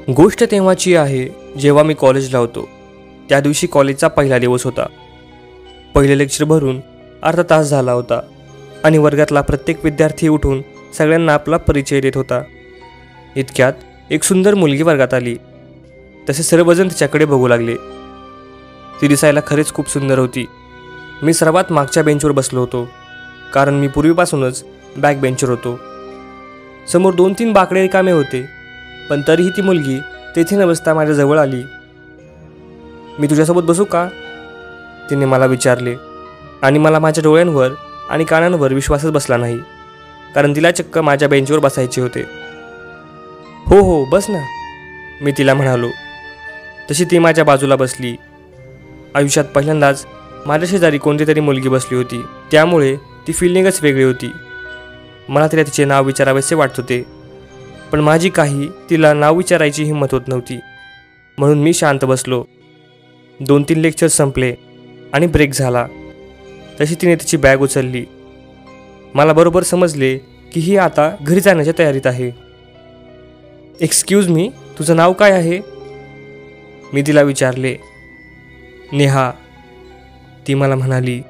गोष्ट तेव्हाची आहे जेव्हा मी कॉलेजला होतो. त्या दिवशी कॉलेजचा पहिला दिवस होता. पहिले लेक्चर भरून अर्धा तास झाला होता आणि वर्गातला प्रत्येक विद्यार्थी उठून सगळ्यांना आपला परिचय देत होता. इतक्यात एक सुंदर मुलगी वर्गात आली. तसे सर्वजण तिच्याकडे बघू लागले. ती दिसायला खरेच खूप सुंदर होती. मी सर्वात मागच्या बेंचवर बसलो होतो, कारण मी पूर्वीपासूनच बॅक बेंचवर होतो. समोर 2-3 बाकडे रिकामे होते, पण तरीही ती मुलगी तेथे न बसता माझ्याजवळ आली. मी तुझ्यासोबत बसू का, तिने मला विचारले. आणि मला माझ्या डोळ्यांवर आणि कानांवर विश्वासच बसला नाही, कारण तिला चक्क माझ्या बेंचवर बसायचे होते. हो हो बस ना, मी तिला म्हणालो. तशी ती माझ्या बाजूला बसली. आयुष्यात पहिल्यांदाच माझ्या शेजारी कोणती तरी मुलगी बसली होती, त्यामुळे ती फिलिंगच वेगळी होती. मला तिला तिचे नाव विचारावेसे वाटत होते, पण माझी काही तिला नाव विचारायची हिंमत होत नव्हती. म्हणून मी शांत बसलो. 2-3 लेक्चर संपले आणि ब्रेक झाला. तशी तिने तिची बॅग उचलली. मला बरोबर समजले की ही आता घरी जाण्याच्या तयारीत आहे. एक्सक्यूज मी, तुझं नाव काय आहे, मी तिला विचारले. नेहा, ती मला म्हणाली.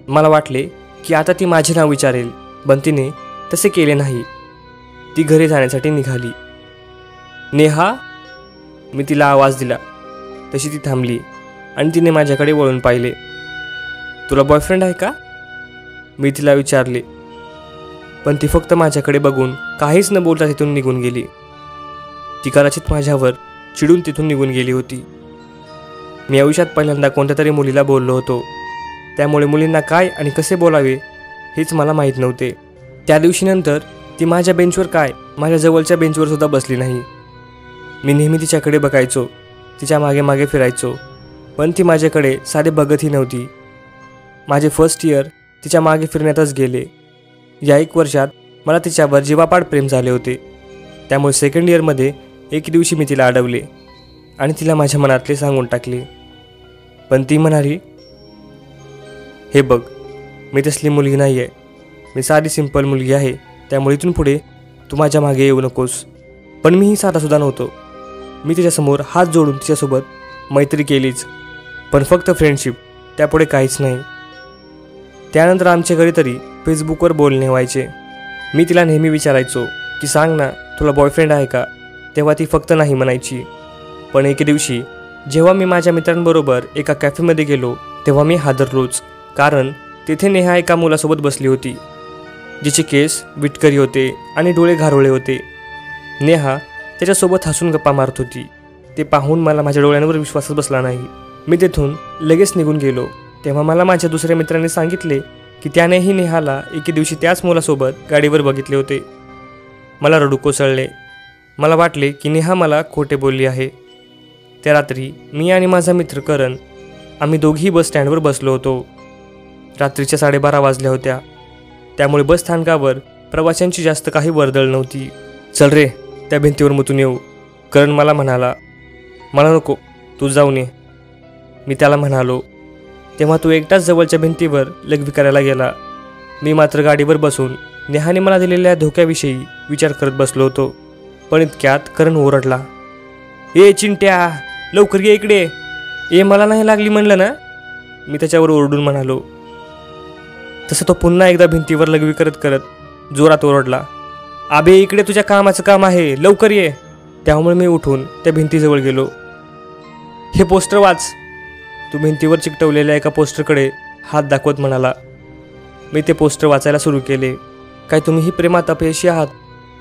मला वाटले की आता ती माझे नाव विचारेल, पण तिने तसे केले नाही. ती घरी जाण्यासाठी निघाली. नेहा, मी तिला आवाज दिला. तशी ती थांबली आणि तिने माझ्याकडे वळून पाहिले. तुला बॉयफ्रेंड आहे का, मी तिला विचारले. पण ती फक्त माझ्याकडे बघून काहीच न बोलता तिथून निघून गेली. ती कदाचित माझ्यावर चिडून तिथून निघून गेली होती. मी आयुष्यात पहिल्यांदा कोणत्या तरी मुलीला बोललो होतो, त्यामुळे मुलींना काय आणि कसे बोलावे हेच मला माहीत नव्हते. त्या दिवशीनंतर ती माझ्या बेंचवर काय, माझ्या जवळच्या बेंचवर सुद्धा बसली नाही. मी नेहमी तिच्याकडे बघायचो, तिच्या मागे मागे फिरायचो, पण ती माझ्याकडे साधे बघतही नव्हती. माझे फर्स्ट इयर तिच्या मागे फिरण्यातच गेले. या 1 वर्षात मला तिच्यावर जीवापाड प्रेम झाले होते. त्यामुळे सेकंड इयरमध्ये एक दिवशी मी तिला अडवले आणि तिला माझ्या मनातले सांगून टाकले. पण ती म्हणाली, हे बघ, मी तसली मुलगी नाही आहे. मी साधी सिंपल मुलगी आहे, त्यामुळे इथून पुढे तू माझ्या मागे येऊ नकोस. पण मीही साधासुद्धा नव्हतो. मी तिच्यासमोर हात जोडून तिच्यासोबत मैत्री केलीच, पण फक्त फ्रेंडशिप, त्यापुढे काहीच नाही. त्यानंतर आमच्या घरी तरी फेसबुकवर बोलणे व्हायचे. मी तिला नेहमी विचारायचो की सांग ना, तुला बॉयफ्रेंड आहे का, तेव्हा ती फक्त नाही म्हणायची. पण एके दिवशी जेव्हा मी माझ्या मित्रांबरोबर एका कॅफेमध्ये गेलो, तेव्हा मी हादरलोच, कारण तेथे नेहा एका मुलासोबत बसली होती, जिचे केस विटकरी होते आणि डोळे घारोळे होते. नेहा त्याच्यासोबत हसून गप्पा मारत होती. ते पाहून मला माझ्या डोळ्यांवर विश्वासच बसला नाही. मी तेथून लगेच निघून गेलो. तेव्हा मला माझ्या दुसऱ्या मित्रांनी सांगितले की त्यानेही नेहाला एके दिवशी त्याच मुलासोबत गाडीवर बघितले होते. मला रडू कोसळले. मला वाटले की नेहा मला खोटे बोलली आहे. त्या रात्री मी आणि माझा मित्र करण, आम्ही दोघेही बस स्टँडवर बसलो होतो. रात्रीच्या 12:30 वाजल्या होत्या, त्यामुळे बस स्थानकावर प्रवाशांची जास्त काही वर्दळ नव्हती. चल रे, त्या भिंतीवर मुतून येऊ, करण मला म्हणाला. मला नको, तू जाऊन ये, मी त्याला म्हणालो. तेव्हा तो एकटाच जवळच्या भिंतीवर लघवी करायला गेला. मी मात्र गाडीवर बसून नेहाने मला दिलेल्या धोक्याविषयी विचार करत बसलो होतो. पण इतक्यात करण ओरडला, ए चिंट्या, लवकर ये इकडे. ए, मला नाही लागली म्हणलं ना, मी त्याच्यावर ओरडून म्हणालो. तसं तो पुन्हा एकदा भिंतीवर लघवी करत करत जोरात ओरडला, आबे इकडे, तुझ्या कामाचं काम आहे, लवकर ये. त्यामुळे मी उठून त्या भिंतीजवळ गेलो. हे पोस्टर वाच, तू भिंतीवर चिकटवलेल्या एका पोस्टरकडे हात दाखवत म्हणाला. मी ते पोस्टर वाचायला सुरू केले. काय तुम्हीही प्रेमात अपयशी आहात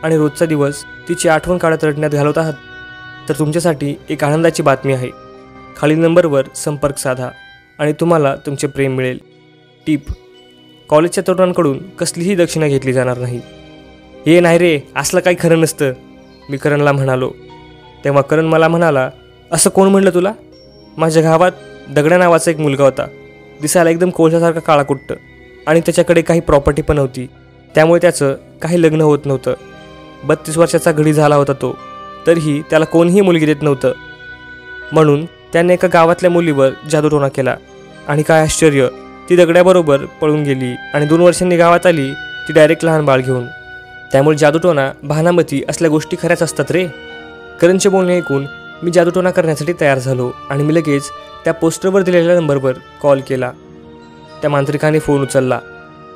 आणि रोजचा दिवस तिची आठवण काढत रडण्यात घालवत आहात, तर तुमच्यासाठी एक आनंदाची बातमी आहे. खालील नंबरवर संपर्क साधा आणि तुम्हाला तुमचे प्रेम मिळेल. टीप, कॉलेजच्या तरुणांकडून कसलीही दक्षिणा घेतली जाणार नाही. हे नाही रे, असलं काही खरं नसतं, मी करणला म्हणालो. तेव्हा करण मला म्हणाला, असं कोण म्हणलं तुला? माझ्या गावात दगड्या नावाचा एक मुलगा होता. दिसायला एकदम कोळशासारखा काळाकुट्ट आणि त्याच्याकडे काही प्रॉपर्टी पण होती. त्यामुळे त्याचं काही लग्न होत नव्हतं. 32 वर्षाचा घडी झाला होता तो, तरीही त्याला कोणीही मुलगी देत नव्हतं. म्हणून त्याने एका गावातल्या मुलीवर जादूटोणा केला आणि काय आश्चर्य, ती दगड्याबरोबर पळून गेली आणि 2 वर्षांनी गावात आली ती डायरेक्ट लहान बाळ घेऊन. त्यामुळे जादूटोणा, भानामती असल्या गोष्टी खऱ्याच असतात रे. करणचे बोलणे ऐकून मी जादूटोणा करण्यासाठी तयार झालो आणि मी लगेच त्या पोस्टरवर दिलेल्या नंबरवर कॉल केला. त्या मांत्रिकाने फोन उचलला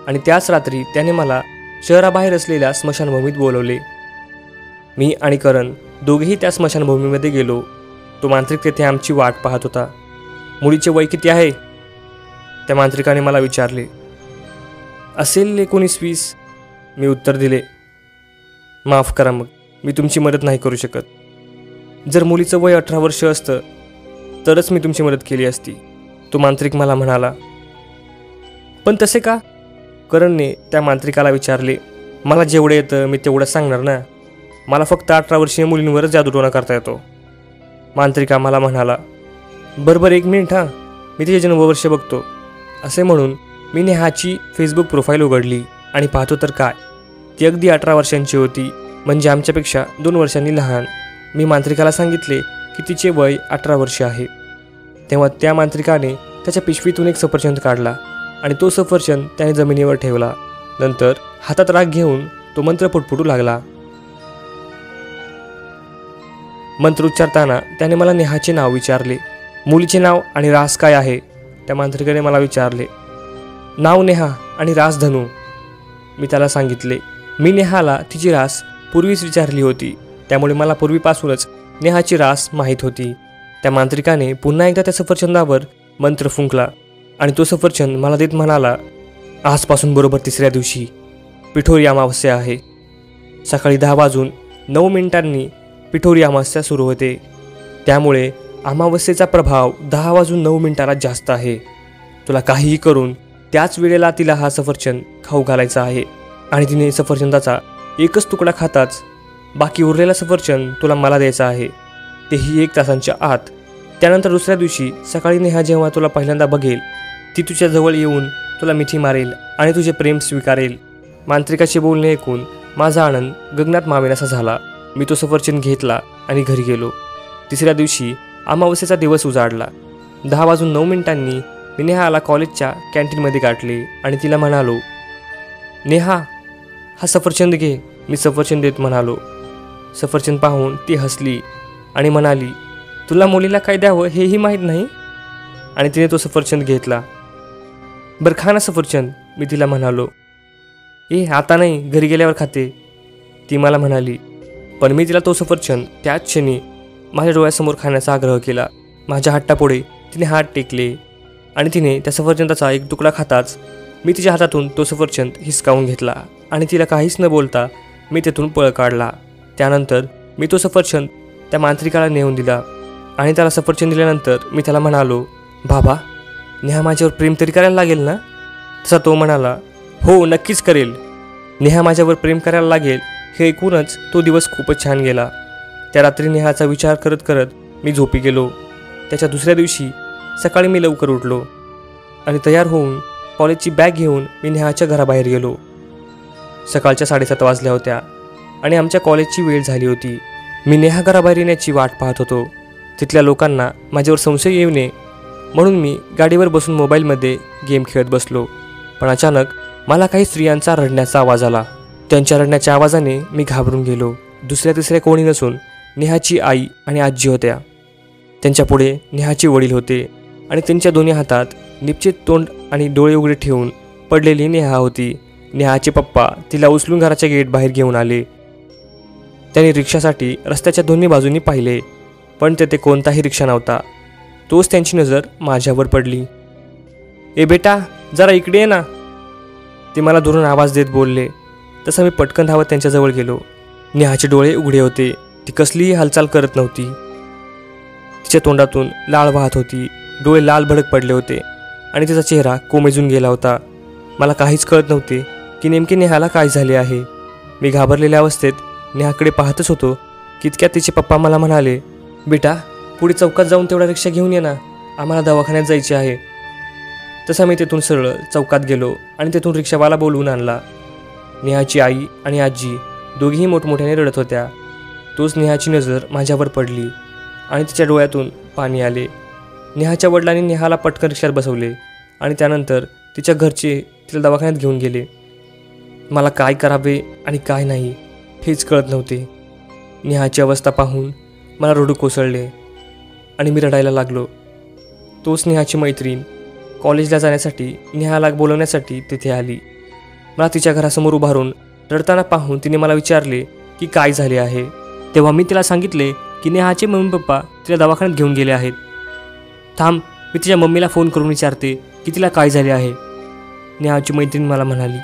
आणि त्याच रात्री त्याने मला शहराबाहेर असलेल्या स्मशानभूमीत बोलवले. मी आणि करण दोघेही त्या स्मशानभूमीमध्ये गेलो. तो मांत्रिक तेथे आमची वाट पाहत होता. मुलीचे वय किती आहे? त्या मांत्रिकाने मला विचारले. असेल 19-20. मी उत्तर दिले. माफ करा, मग मी तुमची मदत नाही करू शकत. जर मुलीचं वय 18 वर्ष असतं तरच मी तुमची मदत केली असती, तो मांत्रिक मला म्हणाला. पण तसे का? करणने त्या मांत्रिकाला विचारले. मला जेवढं येतं मी तेवढं सांगणार ना. मला फक्त 18 वर्षीय मुलींवरच जादूटोणा करता येतो, मांत्रिका मला म्हणाला. बरोबर 1 मिनिट हां, मी तिचे जन्मवर्ष बघतो. असे म्हणून मी नेहाची फेसबुक प्रोफाईल उघडली आणि पाहतो तर काय, ती अगदी 18 वर्षांची होती, म्हणजे आमच्यापेक्षा 2 वर्षांनी लहान. मी मांत्रिकाला सांगितले की तिचे वय 18 वर्ष आहे. तेव्हा त्या मांत्रिकाने त्याच्या पिशवीतून एक सफरचंद काढला आणि तो सफरचंद त्याने जमिनीवर ठेवला. नंतर हातात राग घेऊन तो मंत्र पुटपुटू लागला. मंत्र उच्चारताना त्याने मला नेहाचे नाव विचारले. मुलीचे नाव आणि रास काय आहे? त्या मांत्रिकाने मला विचारले. नाव नेहा आणि रास धनु, मी त्याला सांगितले. मी नेहाला तिची रास पूर्वीच विचारली होती, त्यामुळे मला पूर्वीपासूनच नेहाची रास माहीत होती. त्या मांत्रिकाने पुन्हा एकदा त्या सफरचंदावर मंत्र फुंकला आणि तो सफरचंद मला देत म्हणाला. आजपासून बरोबर 3ऱ्या दिवशी पिठोरी अमावस्या आहे. सकाळी 10:09 पिठोरी अमावस्या सुरू होते. त्यामुळे अमावस्येचा प्रभाव 10:09 जास्त आहे. तुला काहीही करून त्याच वेळेला तिला हा सफरचंद खाऊ घालायचा आहे आणि तिने सफरचंदाचा एकच तुकडा खाताच बाकी उरलेला सफरचंद तुला मला द्यायचा आहे, तेही 1 तासांच्या आत. त्यानंतर 2ऱ्या दिवशी सकाळी नेहा जेव्हा तुला पहिल्यांदा बघेल ती तुझ्या जवळ येऊन तुला मिठी मारेल आणि तुझे प्रेम स्वीकारेल. मांत्रिकाचे बोलणे ऐकून माझा आनंद गगनात मावेनासा झाला. मी तो सफरचंद घेतला आणि घरी गेलो. 3ऱ्या दिवशी अमावस्येचा दिवस उजाडला. 10:09 मी नेहाला कॉलेजच्या कॅन्टीनमध्ये गाठले आणि तिला म्हणालो, नेहा हा सफरचंद घे. मी सफरचंद देत म्हणालो. सफरचंद पाहून ती हसली आणि म्हणाली, तुला मुलीला काय द्यावं हेही माहीत नाही? आणि तिने तो सफरचंद घेतला. बरं खा ना सफरचंद, मी तिला म्हणालो. आता नाही, घरी गेल्यावर खाते, ती मला म्हणाली. पण मी तिला तो सफरचंद त्याच क्षणी माझ्या डोळ्यासमोर खाण्याचा आग्रह केला. माझ्या हट्टापुढे तिने हात टेकले आणि तिने त्या सफरचंदाचा एक तुकडा खाताच मी तिच्या हातातून तो सफरचंद हिसकावून घेतला आणि तिला काहीच न बोलता मी तेथून पळ काढला. त्यानंतर मी तो सफरचंद त्या मांत्रिकाला नेऊन दिला आणि त्याला सफरचंद दिल्यानंतर मी त्याला म्हणालो, बाबा नेहा माझ्यावर प्रेम तरी करायला लागेल ना? तसा तो म्हणाला, हो नक्कीच करेल. नेहा माझ्यावर प्रेम करायला लागेल हे ऐकूनच तो दिवस खूपच छान गेला. त्या रात्री नेहाचा विचार करत करत मी झोपी गेलो. त्याच्या 2ऱ्या दिवशी सकाळी मी लवकर उठलो आणि तयार होऊन कॉलेजची बॅग घेऊन मी नेहाच्या घराबाहेर गेलो. सकाळच्या 7:30 वाजल्या होत्या आणि आमच्या कॉलेजची वेळ झाली होती. मी नेहा घराबाहेर येण्याची वाट पाहत होतो. तिथल्या लोकांना माझ्यावर संशय येऊ नये म्हणून मी गाडीवर बसून मोबाईलमध्ये गेम खेळत बसलो. पण अचानक मला काही स्त्रियांचा रडण्याचा आवाज आला. त्यांच्या रडण्याच्या आवाजाने मी घाबरून गेलो. 2ऱ्या-3ऱ्या कोणी नसून नेहाची आई आणि आजी होत्या. त्यांच्या पुढे नेहाचे वडील होते आणि त्यांच्या दोन्ही हातात निपचित तोंड आणि डोळे उघडे ठेवून पडलेली नेहा होती. नेहाचे पप्पा तिला उचलून घराच्या गेट बाहेर घेऊन आले. त्यांनी रिक्षासाठी रस्त्याच्या दोन्ही बाजूंनी पाहिले, पण तेथे कोणताही रिक्षा नव्हता. तोच त्यांची नजर माझ्यावर पडली. ए बेटा जरा इकडे ये ना, ते मला दुरून आवाज देत बोलले. तसा मी पटकन धावत त्यांच्याजवळ गेलो. नेहाचे डोळे उघडे होते. ती कसलीही हालचाल करत नव्हती. तिच्या तोंडातून लाळ वाहत होती. डोळे लाल भडक पडले होते आणि तिचा चेहरा कोमेजून गेला होता. मला काहीच कळत नव्हते की नेमके नेहाला काय झाले आहे. मी घाबरलेल्या अवस्थेत नेहाकडे पाहतच होतो. तितक्यात तिचे पप्पा मला म्हणाले, बेटा पुढे चौकात जाऊन तेवढा रिक्षा घेऊन ये ना, आम्हाला दवाखान्यात जायचे आहे. तसा मी तेथून सरळ चौकात गेलो आणि तेथून रिक्षावाला बोलवून आणला. नेहाची आई आणि आजी दोघीही मोठमोठ्याने रडत होत्या. तोच नेहाची नजर माझ्यावर पडली आणि तिच्या डोळ्यातून पाणी आले. नेहाच्या वडिलांनी नेहाला पटकन रिक्षात बसवले आणि त्यानंतर तिच्या घरचे तिला दवाखान्यात घेऊन गेले. मला काय करावे आणि काय नाही हेच कळत नव्हते. नेहाची अवस्था पाहून मला रडू कोसळले आणि मी रडायला लागलो. तोच नेहाची मैत्रीण कॉलेजला जाण्यासाठी नेहाला बोलवण्यासाठी तिथे आली. मला तिच्या घरासमोर उभारून रडताना पाहून तिने मला विचारले की काय झाले आहे. तेव्हा मी तिला सांगितले की नेहाचे मम्मी पप्पा तिला दवाखान्यात घेऊन गेले आहेत. थांब, मी तिच्या मम्मीला फोन करून विचारते की तिला काय झाले आहे, नेहाची मैत्रीण मला म्हणाली.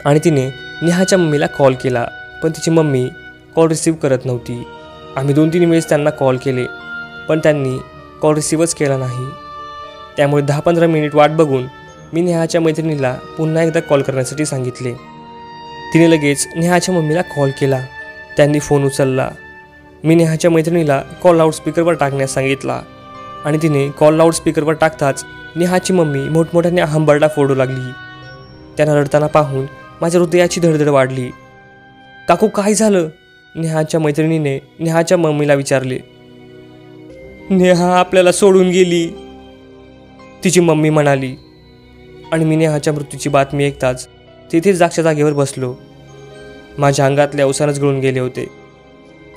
आणि तिने नेहाच्या मम्मीला कॉल केला, पण तिची मम्मी कॉल रिसीव्ह करत नव्हती. आम्ही 2-3 वेळेस त्यांना कॉल केले, पण त्यांनी कॉल रिसीव्हच केला नाही. त्यामुळे 10-15 मिनिट वाट बघून मी नेहाच्या मैत्रिणीला पुन्हा एकदा कॉल करण्यासाठी सांगितले. तिने लगेच नेहाच्या मम्मीला कॉल केला. त्यांनी फोन उचलला. मी नेहाच्या मैत्रिणीला कॉल लाऊडस्पीकरवर टाकण्यास सांगितला आणि तिने कॉल लाऊडस्पीकरवर टाकताच नेहाची मम्मी मोठमोठ्याने हंबरडा फोडू लागली. त्यांना रडताना पाहून माझ्या हृदयाची धडधड वाढली. काकू, काय झालं, नेहाच्या मैत्रिणीने नेहाच्या मम्मीला विचारले. नेहा आपल्याला सोडून गेली, तिची मम्मी म्हणाली. आणि मी नेहाच्या मृत्यूची बातमी ऐकताच तिथेच जागच्या जागेवर बसलो. माझ्या अंगातले अवसानच गळून गेले होते.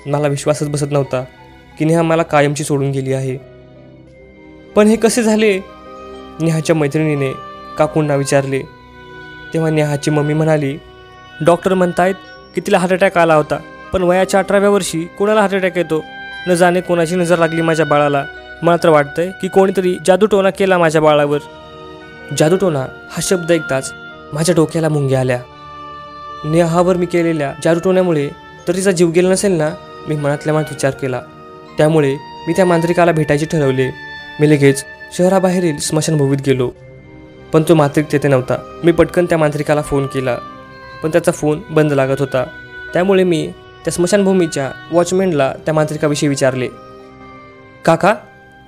मला विश्वासच बसत नव्हता की नेहा मला कायमची सोडून गेली आहे. पण हे कसे झाले, नेहाच्या मैत्रिणीने काकूंना विचारले. तेव्हा नेहाची मम्मी म्हणाली, डॉक्टर म्हणतायत की तिला हार्ट अटॅक आला होता, पण वयाच्या 18व्या वर्षी कोणाला हार्ट अटॅक येतो, न जाणे कोणाची नजर लागली माझ्या बाळाला. मला तर वाटतंय की कोणीतरी जादूटोणा केला माझ्या बाळावर. जादूटोणा हा शब्द ऐकताच माझ्या डोक्याला मुंग्या आल्या. नेहावर मी केलेल्या जादूटोण्यामुळे तर तिचा जीव गेला नसेल ना, मी मनातल्या मनात विचार केला. त्यामुळे मी त्या मांत्रिकाला भेटायचे ठरवले. मी लगेच शहराबाहेरील स्मशानभूमीत गेलो, पण तो मांत्रिक तेथे नव्हता. मी पटकन त्या मांत्रिकाला फोन केला, पण त्याचा फोन बंद लागत होता. त्यामुळे मी त्या स्मशानभूमीच्या वॉचमॅनला त्या मांत्रिकाविषयी विचारले. काका,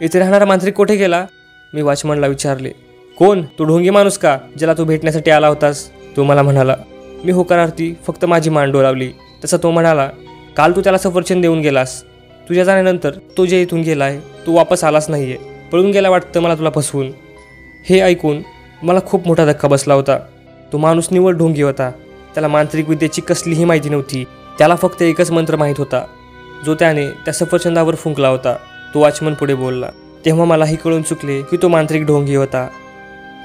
इथे राहणारा मांत्रिक कुठे गेला, मी वॉचमॅनला विचारले. कोण, तो ढोंगी माणूस का ज्याला तू भेटण्यासाठी आला होतास, तो मला म्हणाला. मी होकारार्थी फक्त माझी मान डोलावली. तसा तो म्हणाला, काल तू त्याला सफरचंद देऊन गेलास. तुझ्या जाण्यानंतर तो जे इथून गेला आहे तो वापस आलाच नाही आहे, पळून गेला वाटतं मला तुला फसवून. हे ऐकून मला खूप मोठा धक्का बसला होता. तो माणूस निव्वळ ढोंगी होता. त्याला मांत्रिक विद्येची कसलीही माहिती नव्हती. त्याला फक्त एकच मंत्र माहीत होता, जो त्याने त्या सफरचंदावर फुंकला होता. तो वॉचमन पुढे बोलला. तेव्हा मलाही कळून चुकले की तो मांत्रिक ढोंगी होता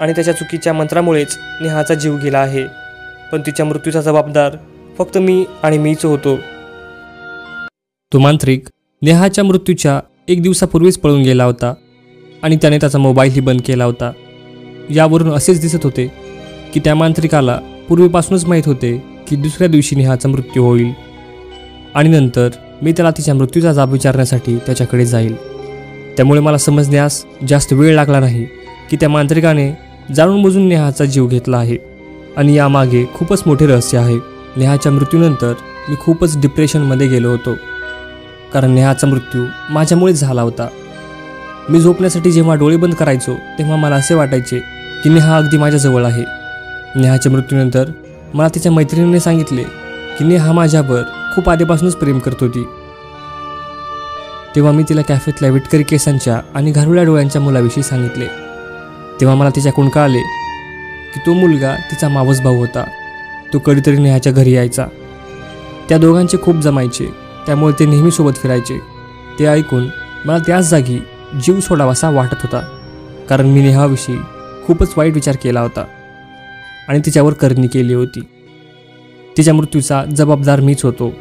आणि त्याच्या चुकीच्या मंत्रामुळेच नेहाचा जीव गेला आहे. पण तिच्या मृत्यूचा जबाबदार फक्त मी आणि मीच होतो. तो मांत्रिक नेहाच्या मृत्यूच्या 1 दिवसापूर्वीच पळून गेला होता आणि त्याने त्याचा मोबाईलही बंद केला होता. यावरून असेच दिसत होते की त्या मांत्रिकाला पूर्वीपासूनच माहीत होते की दुसऱ्या दिवशी नेहाचा मृत्यू होईल आणि नंतर मी त्याला तिच्या मृत्यूचा जाब विचारण्यासाठी त्याच्याकडे जाईल. त्यामुळे मला समजण्यास जास्त वेळ लागला नाही की त्या मांत्रिकाने जाणून बुजून नेहाचा जीव घेतला आहे आणि यामागे खूपच मोठे रहस्य आहे. नेहाच्या मृत्यूनंतर मी खूपच डिप्रेशनमध्ये गेलो होतो, कारण नेहाचा मृत्यू माझ्यामुळेच झाला होता. मी झोपण्यासाठी जेव्हा डोळे बंद करायचो तेव्हा मला असे वाटायचे की नेहा अगदी माझ्याजवळ आहे. नेहाच्या मृत्यूनंतर मला तिच्या मैत्रिणीने सांगितले की नेहा माझ्यावर खूप आधीपासूनच प्रेम करत होती. तेव्हा मी तिला कॅफेतल्या विटकरी केसांच्या आणि घारुळ्या डोळ्यांच्या मुलाविषयी सांगितले. तेव्हा मला तिच्याकडून कळाले की तो मुलगा तिचा मावस भाऊ होता. तो कधीतरी नेहाच्या घरी यायचा. त्या दोघांचे खूप जमायचे, त्यामुळे ते नेहमी सोबत फिरायचे. ते ऐकून मला त्याच जागी जीव सोडावासा वाटत होता, कारण मी नेहाविषयी खूपच वाईट विचार केला होता आणि तिच्यावर करणी केली होती. तिच्या मृत्यूचा जबाबदार मीच होतो.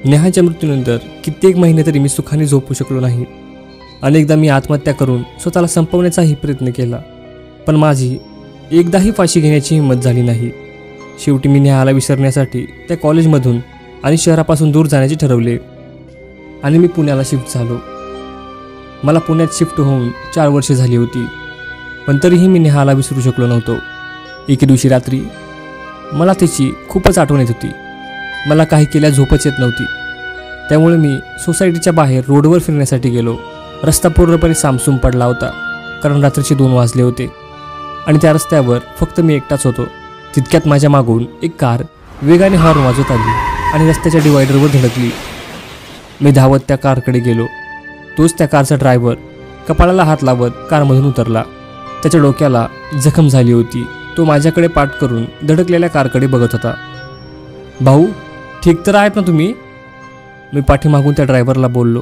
नेहाच्या मृत्यूनंतर कित्येक महिने तरी मी सुखाने झोपू शकलो नाही. अनेकदा मी आत्महत्या करून स्वतःला संपवण्याचाही प्रयत्न केला, पण माझी एकदाही फाशी घेण्याची हिंमत झाली नाही. शेवटी मी नेहाला विसरण्यासाठी त्या कॉलेजमधून आणि शहरापासून दूर जाण्याचे ठरवले आणि मी पुण्याला शिफ्ट झालो. मला पुण्यात शिफ्ट होऊन 4 वर्षे झाली होती, पण तरीही मी नेहाला विसरू शकलो नव्हतो. एके दिवशी रात्री मला तिची खूपच आठवण येत होती. मला काही केल्या झोपच येत नव्हती. त्यामुळे मी सोसायटीच्या बाहेर रोडवर फिरण्यासाठी गेलो. रस्ता पूर्णपणे सामसूम पडला होता, कारण रात्रीचे 2 वाजले होते आणि त्या रस्त्यावर फक्त मी एकटाच होतो. तितक्यात माझ्या मागून एक कार वेगाने हॉर्न वाजवत आली आणि रस्त्याच्या डिवायडरवर धडकली. मी धावत त्या कारकडे गेलो. तोच त्या कारचा ड्रायव्हर कपाळाला हात लावत कारमधून उतरला. त्याच्या डोक्याला जखम झाली होती. तो माझ्याकडे पाठ करून धडकलेल्या कारकडे बघत होता. भाऊ, ठीक तर आहेत ना तुम्ही? मी पाठीमागून त्या ड्रायव्हरला बोललो.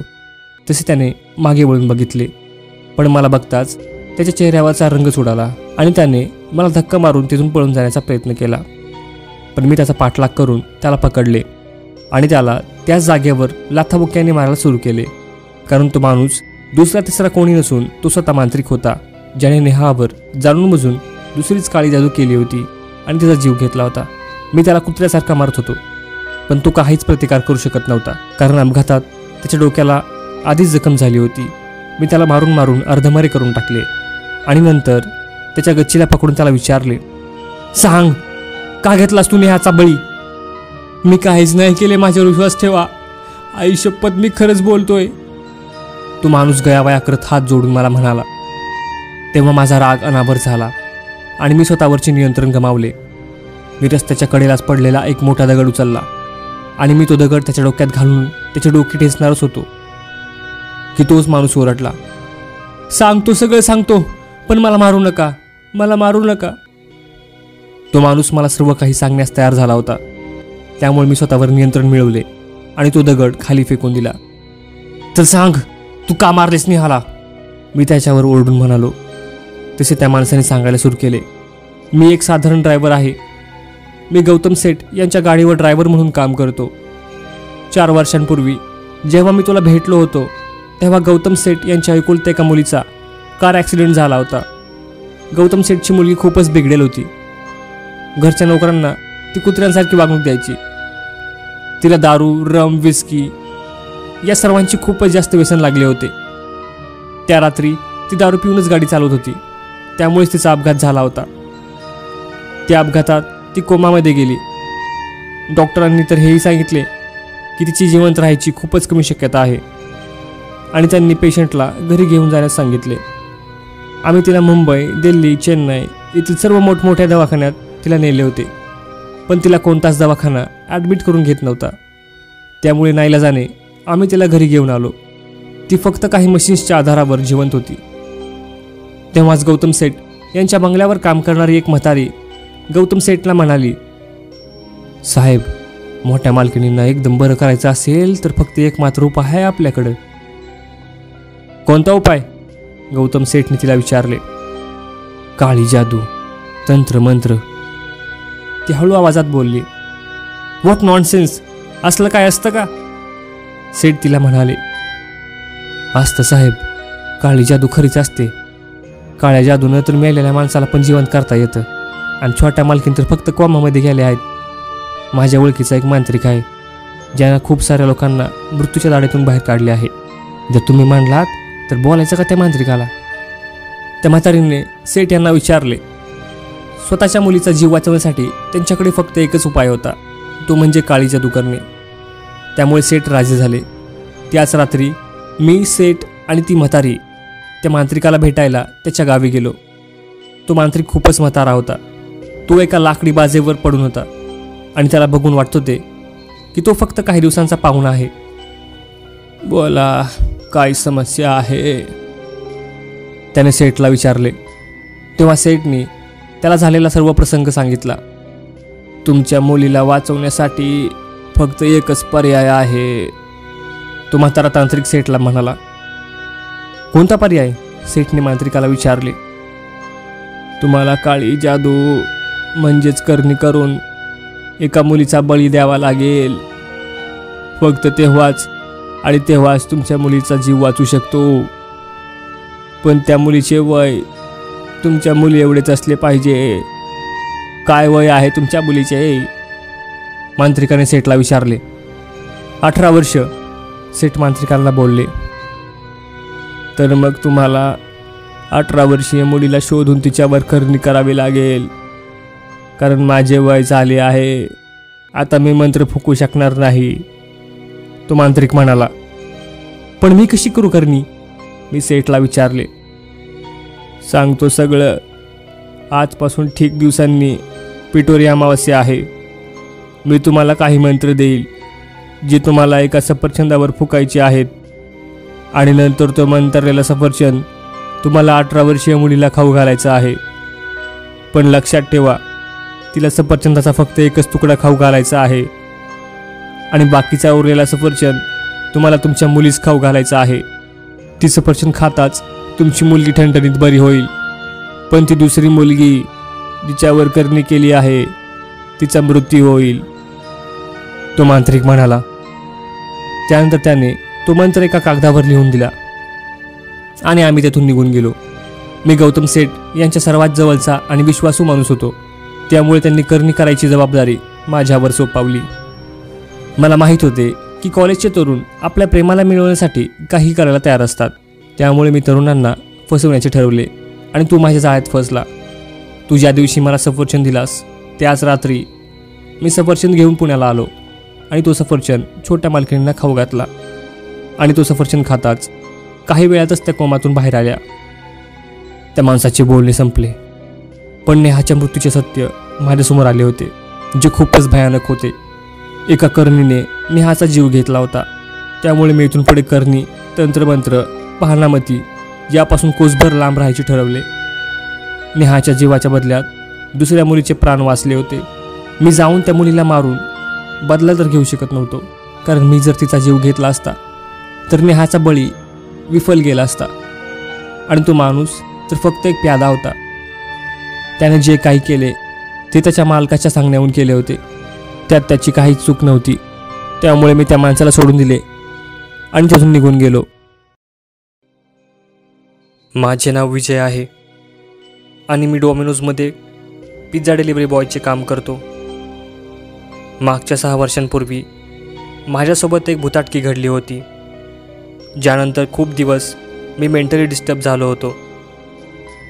तसे त्याने मागे वळून बघितले, पण मला बघताच त्याच्या चेहऱ्यावरचा रंगच उडाला आणि त्याने मला धक्का मारून तिथून पळून जाण्याचा प्रयत्न केला. पण मी त्याचा पाठलाग करून त्याला पकडले आणि त्याला त्याच जागेवर लाथाबुक्क्याने मारायला सुरू केले. कारण तो माणूस दुसरा तिसरा कोणी नसून तो स्वतः मांत्रिक होता, ज्याने नेहावर जाणून बुजून दुसरीच काळी जादू केली होती आणि त्याचा जीव घेतला होता. मी त्याला कुत्र्यासारखा मारत होतो, पण तो काहीच प्रतिकार करू शकत नव्हता, कारण अपघातात त्याच्या डोक्याला आधीच जखम झाली होती. मी त्याला मारून मारून अर्धमरे करून टाकले आणि नंतर त्याच्या गच्चीला पकडून त्याला विचारले, सांग, का घेतलास तू नेहाचा बळी? मी काहीच नाही केले, माझ्यावर विश्वास ठेवा. आई शपथ, मी खरंच बोलतोय. तो माणूस गयावया करत हात जोडून मला म्हणाला. तेव्हा माझा राग अनावर झाला आणि मी स्वतःवरचे नियंत्रण गमावले. मी रस्त्याच्या कडेलाच पडलेला एक मोठा दगड उचलला आणि मी तो दगड त्याच्या डोक्यात घालून त्याचे डोके ठेचणारच होतो की तोच माणूस ओरडला, सांगतो, सगळं सांगतो, पण मला मारू नका, मला मारू नका. तो माणूस मला सर्व काही सांगण्यास तयार झाला होता, त्यामुळे मी स्वतःवर नियंत्रण मिळवले आणि तो दगड खाली फेकून दिला. तर सांग, तू का मारलेस नेहाला? मी त्याच्यावर ओरडून म्हणालो. तसे त्या माणसाने सांगायला सुरू केले, मी एक साधारण ड्रायव्हर आहे. मी गौतम सेठ यांच्या गाडीवर ड्रायव्हर म्हणून काम करतो. 4 वर्षांपूर्वी जेव्हा मी तुला भेटलो होतो तेव्हा गौतम सेठ यांच्या एकुलत्या एका मुलीचा कार ॲक्सिडेंट झाला होता. गौतम सेठची मुलगी खूपच बिघडेल होती. घरच्या नोकरांना ती कुत्र्यांसारखी वागणूक द्यायची. तिला दारू, रम, विस्की या सर्वांची खूपच जास्त व्यसन लागले होते. त्या रात्री ती दारू पिऊनच गाडी चालवत होती, त्यामुळेच तिचा अपघात झाला होता. त्या अपघातात ती कोमामध्ये गेली. डॉक्टरांनी तर हेही सांगितले की तिची जिवंत राहायची खूपच कमी शक्यता आहे आणि त्यांनी पेशंटला घरी घेऊन जाण्यास सांगितले. आम्ही तिला मुंबई, दिल्ली, चेन्नई येथील सर्व मोठमोठ्या दवाखान्यात तिला नेले होते, पण तिला कोणताच दवाखाना ॲडमिट करून घेत नव्हता. त्यामुळे नाईलाजाने आम्ही तिला घरी घेऊन आलो. ती फक्त काही मशीन्सच्या आधारावर जिवंत होती. तेव्हाच गौतम सेठ यांच्या बंगल्यावर काम करणारी एक म्हातारी गौतम सेठला म्हणाली, साहेब, मोठ्या मालकिणींना एकदम बरं करायचं असेल तर फक्त एक मात्र उपाय आहे आपल्याकडं. कोणता उपाय? गौतम सेठने तिला विचारले. काळी जादू, तंत्र मंत्र, ती हळू आवाजात बोलली. व्हॉट नॉनसेन्स, असलं काय असतं का? सेठ तिला म्हणाले, असतं साहेब, काळी जादू खरीच असते. काळ्या जादूनं तर मेलेल्या माणसाला पण जिवंत करता येतं आणि छोट्या मालकीन तर फक्त कोमामध्ये गेले आहेत. माझ्या ओळखीचा एक मांत्रिक आहे ज्यानं खूप साऱ्या लोकांना मृत्यूच्या दाढेतून बाहेर काढले आहे. जर तुम्ही म्हणलात तर बोलायचं का त्या मांत्रिकाला? त्या म्हातारीने सेठ यांना विचारले. स्वतःच्या मुलीचा जीव वाचवण्यासाठी त्यांच्याकडे फक्त एकच उपाय होता, तो म्हणजे काळी जादू करणे. त्यामुळे सेठ राजी झाले. त्याच रात्री मी, सेठ आणि ती म्हातारी त्या मांत्रिकाला भेटायला त्याच्या गावी गेलो. तो मांत्रिक खूपच म्हातारा होता. तो एका लाकडी बाजेवर पडून होता आणि त्याला बघून वाटत होते की तो फक्त काही दिवसांचा पाहुणा आहे. बोला, काय समस्या आहे? त्याने सेठला विचारले. तेव्हा सेठने त्याला झालेला सर्व प्रसंग सांगितला. तुमच्या मुलीला वाचवण्यासाठी फक्त एकच पर्याय आहे, तो म्हातारा तांत्रिक सेठला म्हणाला. कोणता पर्याय? सेठने मांत्रिकाला विचारले. तुम्हाला काळी जादू म्हणजेच करणी करून एका मुलीचा बळी द्यावा लागेल. फक्त तेव्हाच तुमच्या मुलीचा जीव वाचू शकतो. पण त्या मुलीचे वय तुमच्या मुली एवढेच असले पाहिजे. काय वय आहे तुमच्या मुलीचे? मांत्रिकाने सेठला विचारले. 18 वर्ष, सेठ मांत्रिकांना बोलले. तर मग तुम्हाला 18 वर्षीय मुलीला शोधून तिच्यावर करणी करावी लागेल, कारण माझे वय झाले आहे. आता मी मंत्र फुकू शकणार नाही, तो मांत्रिक म्हणाला. पण मी कशी करू करणी? मी सेठला विचारले. सांगतो सगळं. आजपासून ठीक दिवसांनी पिठोरी अमावस्या आहे. मी तुम्हाला काही मंत्र देईल जे तुम्हाला एका सफरचंदावर फुकायचे आहेत आणि नंतर तो मंत्रलेला सफरचंद तुम्हाला 18 वर्षीय मुलीला खाऊ घालायचा आहे. पण लक्षात ठेवा, तिला सफरचंदाचा फक्त एकच तुकडा खाऊ घालायचा आहे आणि बाकीचा उरलेला सफरचंद तुम्हाला तुमच्या मुलीस खाऊ घालायचा आहे. ती सफरचंद खाताच तुमची मुलगी ठणठणीत बरी होईल. पण ती दुसरी मुलगी जिच्यावर करणी केली आहे तिचा मृत्यू होईल, तो मांत्रिक म्हणाला. त्यानंतर त्याने तो मंत्र एका कागदावर लिहून दिला आणि आम्ही तेथून निघून गेलो. मी गौतम सेठ यांच्या सर्वात जवळचा आणि विश्वासू माणूस होतो, त्यामुळे त्यांनी करणी करायची जबाबदारी माझ्यावर सोपवली. मला माहीत होते की कॉलेजचे तरुण आपल्या प्रेमाला मिळवण्यासाठी काही करायला तयार असतात, त्यामुळे मी तरुणांना फसवण्याचे ठरवले आणि तू माझ्या जाळ्यात फसला. तू ज्या दिवशी मला सफरचंद दिलास त्याच रात्री मी सफरचंद घेऊन पुण्याला आलो आणि तो सफरचंद छोट्या मालकिणींना खाऊ घातला आणि तो सफरचंद खाताच काही वेळातच त्या कोमातून बाहेर आल्या. त्या माणसाचे बोलणे संपले, पण नेहाच्या मृत्यूचे सत्य माझ्यासमोर आले होते, जे खूपच भयानक होते. एका करणीने नेहाचा जीव घेतला होता, त्यामुळे मी इथून पुढे करणी, तंत्रमंत्र, पाहनामती यापासून कोसभर लांब राहायचे ठरवले. नेहाच्या जीवाच्या बदल्यात दुसऱ्या मुलीचे प्राण वाचले होते. मी जाऊन त्या मुलीला मारून बदला तर घेऊ शकत नव्हतो, कारण मी जर तिचा जीव घेतला असता तर नेहाचा बळी विफल गेला असता आणि तो माणूस तर फक्त एक प्यादा होता. त्याने जे काही केले ते त्याच्या मालकाच्या सांगण्याहून केले होते, त्यात त्याची काहीच चूक नव्हती. त्यामुळे मी त्या माणसाला सोडून दिले आणि तिथून निघून गेलो. माझे नाव विजय आहे आणि मी डॉमिनोजमध्ये पिझ्झा डिलिव्हरी बॉयचे काम करतो. मागच्या 6 वर्षांपूर्वी माझ्यासोबत एक भुताटकी घडली होती, ज्यानंतर खूप दिवस मी मेंटली डिस्टर्ब झालो होतो.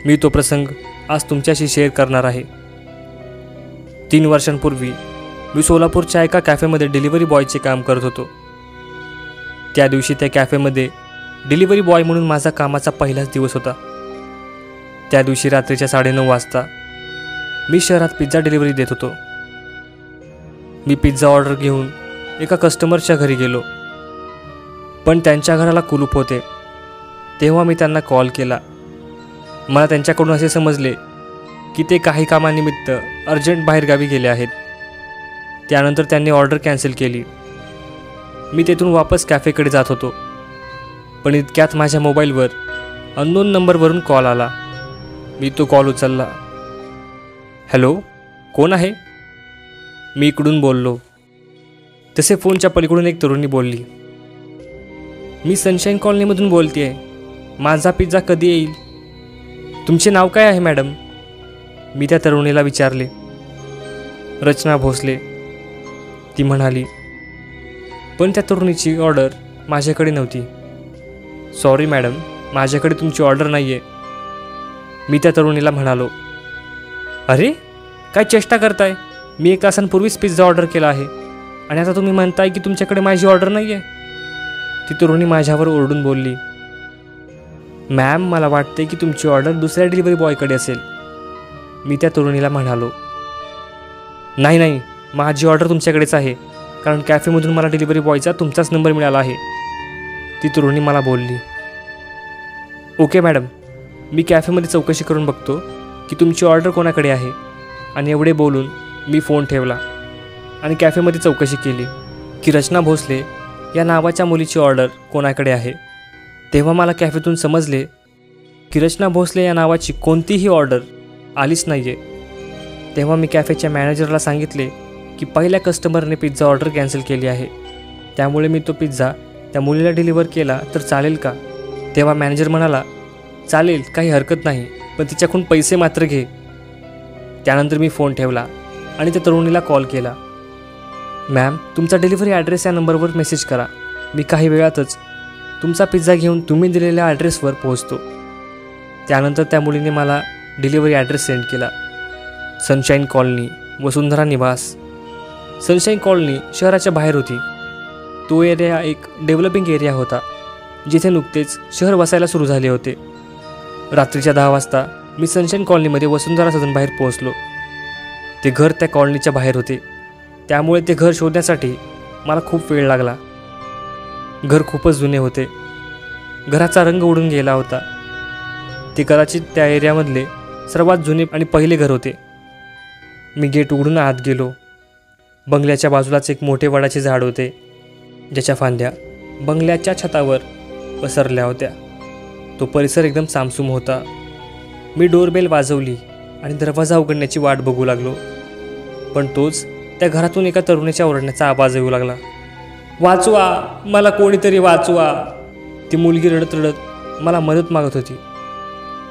मी तो प्रसंग आज तुमच्याशी शेअर करणार आहे. 3 वर्षांपूर्वी मी सोलापूरच्या एका कॅफेमध्ये डिलिव्हरी बॉयचे काम करत होतो. त्या दिवशी त्या कॅफेमध्ये डिलिव्हरी बॉय म्हणून माझा कामाचा पहिलाच दिवस होता. त्या दिवशी रात्रीच्या 9:30 वाजता मी शहरात पिझ्झा डिलिव्हरी देत होतो. मी पिझ्झा ऑर्डर घेऊन एका कस्टमरच्या घरी गेलो, पण त्यांच्या घराला कुलूप होते. तेव्हा मी त्यांना कॉल केला. मला त्यांच्याकडून असे समजले की ते काही कामानिमित्त अर्जंट बाहेरगावी गेले आहेत. त्यानंतर त्यांनी ऑर्डर कॅन्सल केली. मी तेथून वापस कॅफेकडे जात होतो, पण इतक्यात माझ्या मोबाईलवर अननोन नंबरवरून कॉल आला. मी तो कॉल उचलला. हॅलो, कोण आहे? मी इकडून बोललो. तसे फोनच्या पलीकडून एक तरुणी बोलली, मी सनशाईन कॉलनीमधून बोलते आहे. माझा पिझ्झा कधी येईल? तुमचे नाव काय आहे मॅडम? मी त्या तरुणीला विचारले. रचना भोसले, ती म्हणाली. पण त्या तरुणीची ऑर्डर माझ्याकडे नव्हती. सॉरी मॅडम, माझ्याकडे तुमची ऑर्डर नाही आहे, मी त्या तरुणीला म्हणालो. अरे, काय चेष्टा करताय? मी 1 तासांपूर्वीच पिझ्झा ऑर्डर केला आहे आणि आता तुम्ही म्हणताय की तुमच्याकडे माझी ऑर्डर नाही आहे. ती तरुणी माझ्यावर ओरडून बोलली. मॅम, मला वाटते की तुमची ऑर्डर दुसऱ्या डिलिव्हरी बॉयकडे असेल, मी त्या तरुणीला म्हणालो. नाही, माझी ऑर्डर तुमच्याकडेच आहे, कारण कॅफेमधून मला डिलिव्हरी बॉयचा तुमचाच नंबर मिळाला आहे, ती तरुणी मला बोलली. ओके मॅडम, मी कॅफेमध्ये चौकशी करून बघतो की तुमची ऑर्डर कोणाकडे आहे. आणि एवढे बोलून मी फोन ठेवला आणि कॅफेमध्ये चौकशी केली की रचना भोसले या नावाच्या मुलीची ऑर्डर कोणाकडे आहे. तेव्हा मला कॅफेतून समजले की रचना भोसले या नावाची कोणतीही ऑर्डर आलीच नाही आहे. तेव्हा मी कॅफेच्या मॅनेजरला सांगितले की पहिल्या कस्टमरने पिझ्झा ऑर्डर कॅन्सल केली आहे, त्यामुळे मी तो पिझ्झा त्या मुलीला डिलिव्हर केला तर चालेल का? तेव्हा मॅनेजर म्हणाला, चालेल, काही हरकत नाही, पण तिच्याकडून पैसे मात्र घे. त्यानंतर मी फोन ठेवला आणि त्या तरुणीला कॉल केला. मॅम, तुमचा डिलिव्हरी ॲड्रेस या नंबरवर मेसेज करा. मी काही वेळातच तुमचा पिझ्झा घेऊन तुम्ही दिलेल्या ॲड्रेसवर पोहोचतो. त्यानंतर त्या मुलीने मला डिलिव्हरी ॲड्रेस सेंड केला. सनशाईन कॉलनी, वसुंधरा निवास. सनशाईन कॉलनी शहराच्या बाहेर होती. तो एरिया एक डेव्हलपिंग एरिया होता, जिथे नुकतेच शहर वसायला सुरू झाले होते. रात्रीच्या 10 वाजता मी सनशाईन कॉलनीमध्ये वसुंधरा सदन बाहेर पोहोचलो. ते घर त्या कॉलनीच्या बाहेर होते, त्यामुळे ते घर शोधण्यासाठी मला खूप वेळ लागला. घर खूपच जुने होते. घराचा रंग उडून गेला होता. ते कदाचित त्या एरियामधले सर्वात जुने आणि पहिले घर होते. मी गेट उघडून आत गेलो. बंगल्याच्या बाजूलाच एक मोठे वडाचे झाड होते, ज्याच्या फांद्या बंगल्याच्या छतावर पसरल्या होत्या. तो परिसर एकदम सामसूम होता. मी डोरबेल वाजवली आणि दरवाजा उघडण्याची वाट बघू लागलो. पण तोच त्या घरातून एका तरुणाच्या ओरडण्याचा आवाज येऊ लागला. वाचवा, मला कोणीतरी वाचवा. ती मुलगी रडत रडत मला मदत मागत होती.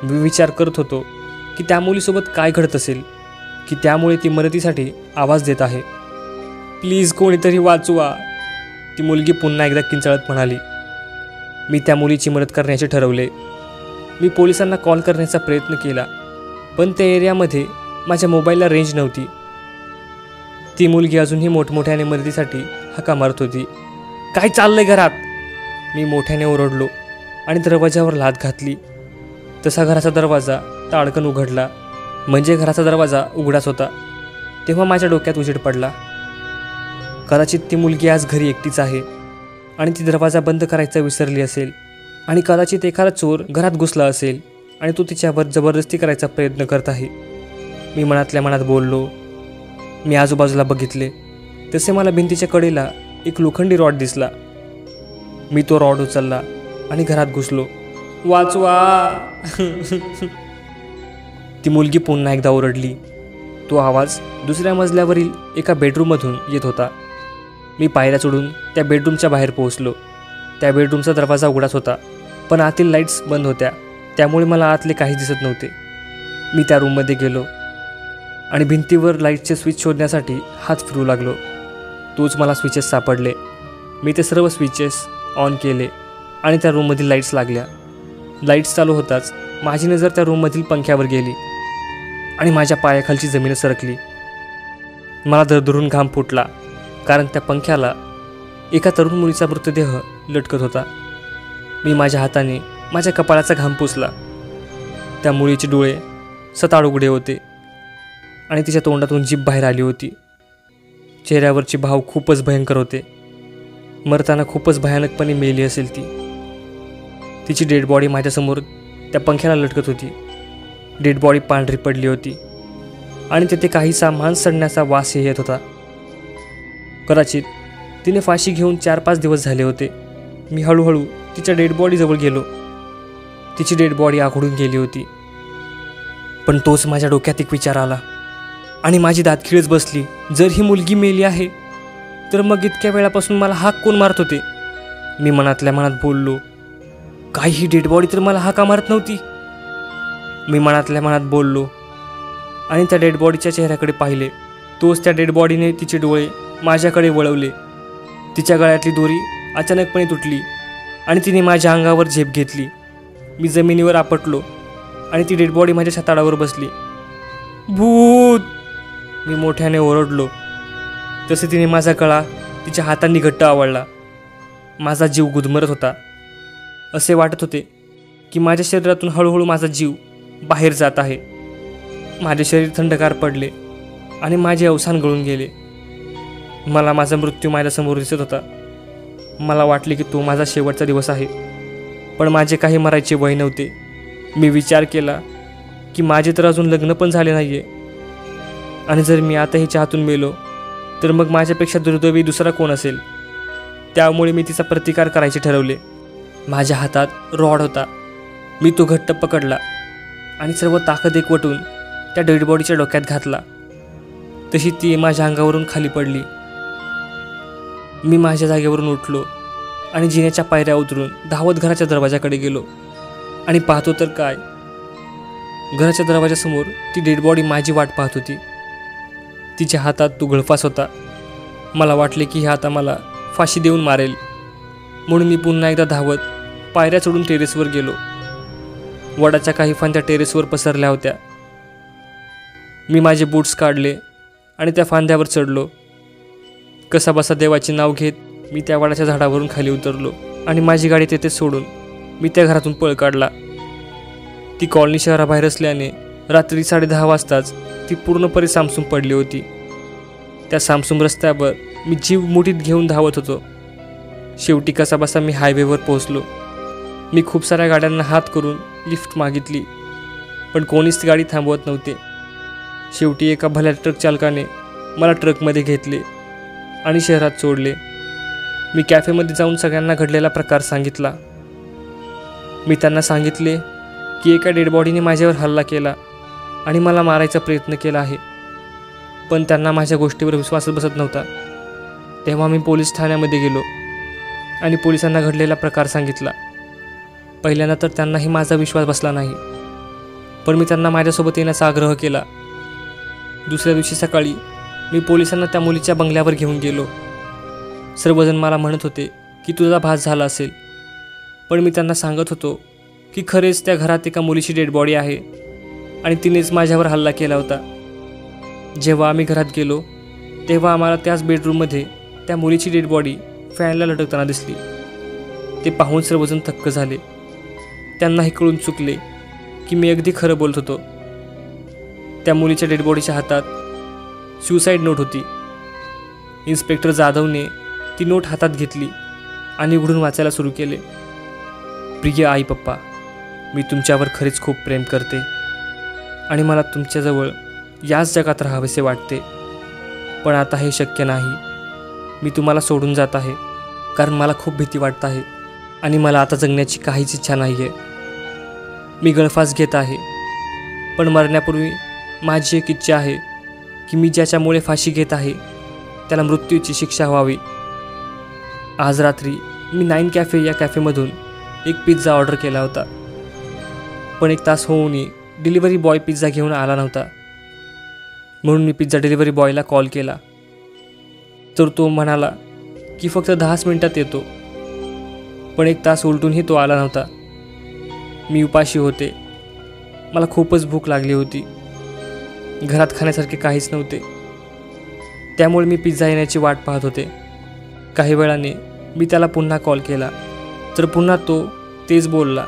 मी विचार करत होतो की त्या मुलीसोबत काय घडत असेल की त्यामुळे ती मदतीसाठी आवाज देत आहे. प्लीज कोणीतरी वाचवा, ती मुलगी पुन्हा एकदा किंचाळत म्हणाली. मी त्या मुलीची मदत करण्याचे ठरवले. मी पोलिसांना कॉल करण्याचा प्रयत्न केला, पण त्या एरियामध्ये माझ्या मोबाईलला रेंज नव्हती. ती मुलगी अजूनही मोठमोठ्याने मदतीसाठी हाका मारत होती. काय चाललंय घरात? मी मोठ्याने ओरडलो आणि दरवाजावर लाथ घातली. तसा घराचा दरवाजा ताडकन उघडला. म्हणजे घराचा दरवाजा उघडाच होता. तेव्हा माझ्या डोक्यात उजेड पडला. कदाचित ती मुलगी आज घरी एकटीच आहे आणि ती दरवाजा बंद करायचा विसरली असेल. आणि कदाचित एखादा चोर घरात घुसला असेल आणि तो तिच्यावर जबरदस्ती करायचा प्रयत्न करत आहे. मी मनातल्या मनात बोललो. मी आजूबाजूला बघितले. तसे मला भिंतीच्या कडेला एक लोखंडी रॉड दिसला. मी तो रॉड उचलला आणि घरात घुसलो. वाचवा. ती मुलगी पुन्हा एकदा ओरडली. तो आवाज दुसऱ्या मजल्यावरील एका बेडरूममधून येत होता. मी पायऱ्या चढून त्या बेडरूमच्या बाहेर पोहोचलो. त्या बेडरूमचा दरवाजा उघडाच होता, पण आतील लाईट्स बंद होत्या, त्यामुळे मला आतले काहीच दिसत नव्हते. मी त्या रूममध्ये गेलो आणि भिंतीवर लाईटचे स्विच शोधण्यासाठी हात फिरू लागलो. तोच मला स्विचेस सापडले. मी ते सर्व स्विचेस ऑन केले आणि त्या रूममधील लाईट्स लागल्या. लाईट्स चालू होताच माझी नजर त्या रूममधील पंख्यावर गेली आणि माझ्या पायाखालची जमीन सरकली. मला दरदरून घाम फुटला, कारण त्या पंख्याला एका तरुण मुलीचा मृतदेह लटकत होता. मी माझ्या हाताने माझ्या कपाळाचा घाम पुसला. त्या मुलीचे डोळे सताड उघडे होते आणि तिच्या तोंडातून जीभ बाहेर आली होती. चेहऱ्यावरचे भाव खूपच भयंकर होते. मरताना खूपच भयानकपणे मेली असेल ती. तिची डेड बॉडी माझ्यासमोर त्या पंख्याला लटकत होती. डेड बॉडी पांढरी पडली होती आणि तेथे काहीसा मांस सडण्याचा वासही येत होता. कदाचित तिने फाशी घेऊन 4-5 दिवस झाले होते. मी हळूहळू तिच्या डेड बॉडीजवळ गेलो. तिची डेड बॉडी आखडून गेली होती. पण तोच माझ्या डोक्यात एक विचार आला आणि माझी दात खिळच बसली. जर ही मुलगी मेली आहे तर मग इतक्या वेळापासून मला हाक कोण मारत होते? मी मनातल्या मनात बोललो. काही ही डेड बॉडी तर मला हाका मारत नव्हती. मी मनातल्या मनात बोललो आणि त्या डेड बॉडीच्या चेहऱ्याकडे पाहिले. तोच त्या डेड बॉडीने तिचे डोळे माझ्याकडे वळवले. तिच्या गळ्यातली दोरी अचानकपणे तुटली आणि तिने माझ्या अंगावर झेप घेतली. मी जमिनीवर आपटलो आणि ती डेड बॉडी माझ्या छाताडावर बसली. भूत, मी मोठ्याने ओरडलो. तसे तिने माझा गळा तिच्या हातांनी घट्ट आवळला. माझा जीव गुदमरत होता. असे वाटत होते की माझ्या शरीरातून हळूहळू माझा जीव बाहेर जात आहे. माझे शरीर थंडगार पडले आणि माझे अवसान गळून गेले. मला माझा मृत्यू माझ्यासमोर दिसत होता. मला वाटले की तो माझा शेवटचा दिवस आहे, पण माझे काही मरायचे वय नव्हते. मी विचार केला की माझे तर अजून लग्न पण झाले नाही आहे आणि जर मी आता हिच्या हातून मेलो तर मग माझ्यापेक्षा दुर्दैवी दुसरा कोण असेल? त्यामुळे मी तिचा प्रतिकार करायचे ठरवले. माझ्या हातात रॉड होता. मी तो घट्ट पकडला आणि सर्व ताकद एकवटून त्या डेड बॉडीच्या डोक्यात घातला. तशी ती माझ्या अंगावरून खाली पडली. मी माझ्या जागेवरून उठलो आणि जिन्याच्या पायऱ्या उतरून धावत घराच्या दरवाजाकडे गेलो आणि पाहतो तर काय, घराच्या दरवाजासमोर ती डेड बॉडी माझी वाट पाहत होती. तिच्या हातात तो गळफास होता. मला वाटले की ही आता मला फाशी देऊन मारेल, म्हणून मी पुन्हा एकदा धावत पायऱ्या चढून टेरेसवर गेलो. वडाच्या काही फांद्या टेरेसवर पसरल्या होत्या. मी माझे बूट्स काढले आणि त्या फांद्यावर चढलो. कसाबसा देवाचे नाव घेत मी त्या वडाच्या झाडावरून खाली उतरलो आणि माझी गाडी तेथे सोडून मी त्या घरातून पळ काढला. ती कॉलनी शहराबाहेर असल्याने रात्री 10:30 वाजताच ती पूर्णपणे सामसूम पडली होती. त्या सामसूम रस्त्यावर मी जीव मुठीत घेऊन धावत होतो. शेवटी कसाबसा मी हायवेवर पोहोचलो. मी खूप साऱ्या गाड्यांना हात करून लिफ्ट मागितली, पण कोणीच ती गाडी थांबवत नव्हते. शेवटी एका भल्या ट्रक चालकाने मला ट्रकमध्ये घेतले आणि शहरात सोडले. मी कॅफेमध्ये जाऊन सगळ्यांना घडलेला प्रकार सांगितला. मी त्यांना सांगितले की एका डेड बॉडीने माझ्यावर हल्ला केला आणि मला मारायचा प्रयत्न केला आहे. पण त्यांना माझ्या गोष्टीवर विश्वासच बसत नव्हता. तेव्हा मी पोलीस ठाण्यामध्ये गेलो आणि पोलिसांना घडलेला प्रकार सांगितला. पहिल्यांदा तर त्यांनाही माझा विश्वास बसला नाही, पण मी त्यांना माझ्यासोबत येण्याचा आग्रह केला. दुसऱ्या दिवशी सकाळी मी पोलिसांना त्या मुलीच्या बंगल्यावर घेऊन गेलो. सर्वजण मला म्हणत होते की तुझा भास झाला असेल, पण मी त्यांना सांगत होतो की खरेच त्या घरात एका मुलीची डेड बॉडी आहे आणि तिनेच माझ्यावर हल्ला केला होता. जेव्हा आम्ही घरात गेलो तेव्हा आम्हाला त्याच बेडरूममध्ये त्या मुलीची डेड बॉडी फॅनला लटकताना दिसली. ते पाहून सर्वजण थक्क झाले. त्यांनाही कळून चुकले की मी अगदी खरं बोलत होतो. त्या मुलीच्या डेड बॉडीच्या हातात सुसाईड नोट होती. इन्स्पेक्टर जाधवने ती नोट हातात घेतली आणि उघडून वाचायला सुरू केले. प्रिय आई पप्पा, मी तुमच्यावर खरेच खूप प्रेम करते आणि मला तुमच्याजवळ याच जगात राहावेसे वाटते, पण आता हे शक्य नाही. मी तुम्हाला सोडून जात आहे कारण मला खूप भीती वाटत आहे आणि मला आता जगण्याची काहीच इच्छा नाही आहे. मी गळफास घेत आहे, पण मरण्यापूर्वी माझी एक इच्छा आहे की मी ज्याच्यामुळे फाशी घेत आहे त्याला मृत्यूची शिक्षा व्हावी. आज रात्री मी 9 कॅफे या कॅफेमधून एक पिझ्झा ऑर्डर केला होता, पण 1 तास होऊनही डिलिव्हरी बॉय पिझ्झा घेऊन आला नव्हता. म्हणून मी पिझ्झा डिलिव्हरी बॉयला कॉल केला, तर तो म्हणाला की फक्त 10 मिनिटात येतो, पण 1 तास उलटूनही तो आला नव्हता. मी उपाशी होते. मला खूपच भूक लागली होती. घरात खाण्यासारखे काहीच नव्हते. त्यामुळे मी पिझ्झा येण्याची वाट पाहत होते. काही वेळाने मी त्याला पुन्हा कॉल केला, तर पुन्हा तो तेच बोलला,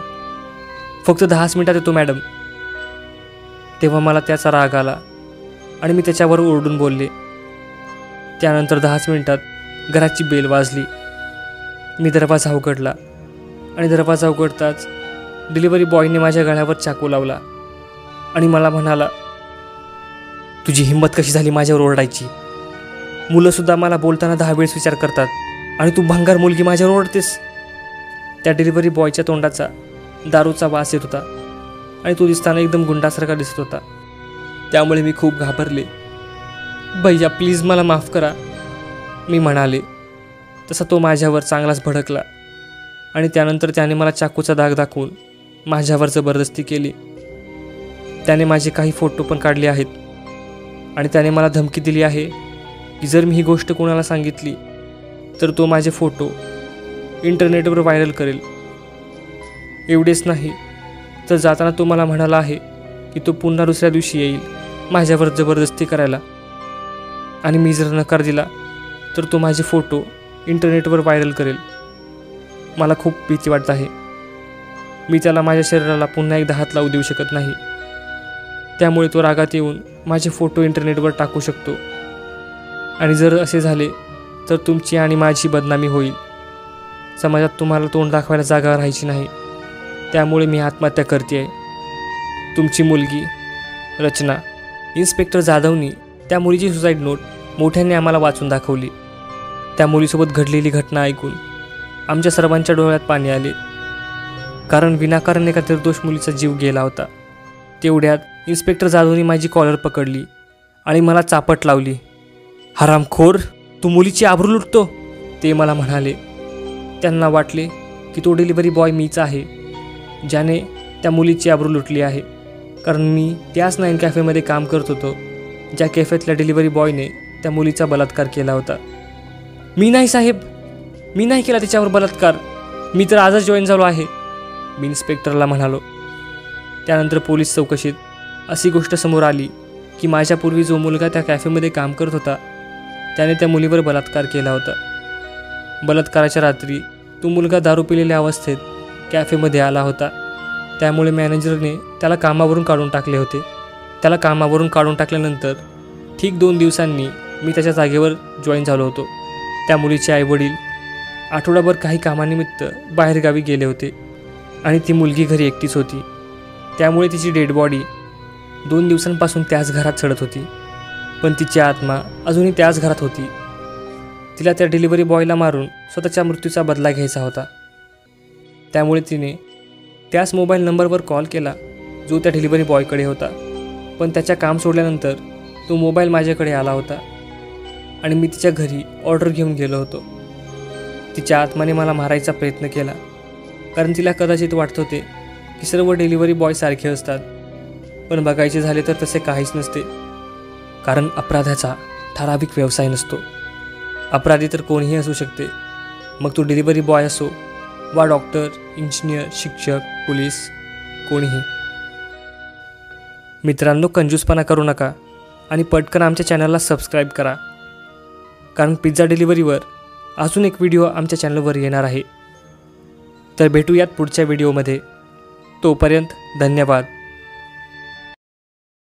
फक्त 10 मिनिटात येतो मॅडम. तेव्हा मला त्याचा राग आला आणि मी त्याच्यावर ओरडून बोलले. त्यानंतर 10 मिनिटात घराची बेल वाजली. मी दरवाजा उघडला आणि दरवाजा उघडताच डिलिव्हरी बॉयने माझ्या गळ्यावर चाकू लावला आणि मला म्हणाला, तुझी हिंमत कशी झाली माझ्यावर ओरडायची? मुलंसुद्धा मला बोलताना 10 वेळेस विचार करतात आणि तू भंगार मुलगी माझ्यावर ओरडतेस. त्या डिलिव्हरी बॉयच्या तोंडाचा दारूचा वास येत होता आणि तो दिसताना एकदम गुंडासारखा दिसत होता. त्यामुळे मी खूप घाबरले. भैया प्लीज मला माफ करा, मी म्हणाले. तसा तो माझ्यावर चांगलाच भडकला आणि त्यानंतर त्याने मला चाकूचा दाग दाखवून माझ्यावर जबरदस्ती केली. त्याने माझे काही फोटो पण काढले आहेत आणि त्याने मला धमकी दिली आहे की जर मी ही गोष्ट कोणाला सांगितली तर तो माझे फोटो इंटरनेटवर व्हायरल करेल. एवढेच नाही तर जाताना तो मला म्हणाला आहे की तो पुन्हा दुसऱ्या दिवशी येईल माझ्यावर जबरदस्ती करायला, आणि मी जर नकार दिला तर तो माझे फोटो इंटरनेटवर व्हायरल करेल. मला खूप भीती वाटत आहे. मी त्याला माझ्या शरीराला पुन्हा एकदा हात लावू देऊ शकत नाही. त्यामुळे तो रागात येऊन माझे फोटो इंटरनेटवर टाकू शकतो आणि जर असे झाले तर तुमची आणि माझी बदनामी होईल. समाजात तुम्हाला तोंड दाखवायला जागा राहायची नाही. त्यामुळे मी आत्महत्या करते आहे. तुमची मुलगी रचना. इन्स्पेक्टर जाधवनी त्या मुलीची सुसाईड नोट मोठ्याने आम्हाला वाचून दाखवली. त्या मुलीसोबत घडलेली घटना ऐकून आमच्या सर्वांच्या डोळ्यात पाणी आले, कारण विनाकारण एका निर्दोष मुलीचा जीव गेला होता. तेवढ्यात इन्स्पेक्टर जाधवनी माझी कॉलर पकडली आणि मला चापट लावली. हरामखोर, तू मुलीची आबरू लुटतो, ते मला म्हणाले. त्यांना वाटले की तो डिलिव्हरी बॉय मीच आहे ज्याने त्या मुलीची आबरू लुटली आहे, कारण मी त्याच 9 कॅफेमध्ये काम करत होतो ज्या कॅफेतल्या डिलिव्हरी बॉयने त्या मुलीचा बलात्कार केला होता. मी नाही साहेब, मी नाही केला तिच्यावर बलात्कार. मी तर आजच जॉईन झालो आहे, मी इन्स्पेक्टरला म्हणालो. त्यानंतर पोलीस चौकशीत अशी गोष्ट समोर आली की माझ्यापूर्वी जो मुलगा त्या कॅफेमध्ये काम करत होता त्याने त्या मुलीवर बलात्कार केला होता. बलात्काराच्या रात्री तो मुलगा दारू पिलेल्या अवस्थेत कॅफेमध्ये आला होता. त्यामुळे मॅनेजरने त्याला कामावरून काढून टाकले होते. त्याला कामावरून काढून टाकल्यानंतर ठीक 2 दिवसांनी मी त्याच्या जागेवर जॉईन झालो होतो. त्या मुलीचे आईवडील आठवडाभर काही कामानिमित्त बाहेरगावी गेले होते आणि ती मुलगी घरी एकटीच होती. त्यामुळे तिची डेड बॉडी 2 दिवसांपासून त्याच घरात सडत होती, पण तिची आत्मा अजूनही त्याच घरात होती. तिला त्या डिलिव्हरी बॉयला मारून स्वतःच्या मृत्यूचा बदला घ्यायचा होता. त्यामुळे तिने त्याच मोबाईल नंबरवर कॉल केला जो त्या डिलिव्हरी बॉयकडे होता. पण त्याच्या काम सोडल्यानंतर तो मोबाईल माझ्याकडे आला होता आणि मी तिच्या घरी ऑर्डर घेऊन गेलो होतो. तिच्या आत्माने मला मारायचा प्रयत्न केला, कारण तिला कदाचित वाटत होते की सर्व डिलिव्हरी बॉय सारखे असतात. पण बघायचे झाले तर तसे काहीच नसते, कारण अपराधाचा ठराविक व्यवसाय नसतो. अपराधी तर कोणीही असू शकते, मग तो डिलिव्हरी बॉय असो वा डॉक्टर, इंजिनियर, शिक्षक, पोलीस, कोणीही. मित्रांनो, कंजूसपणा करू नका आणि पटकन आमच्या चॅनलला सबस्क्राईब करा, कारण पिझ्झा डिलिव्हरीवर अजून एक व्हिडिओ आमच्या चॅनलवर येणार आहे. तर भेटूयात पुढच्या व्हिडिओमध्ये. तोपर्यंत धन्यवाद.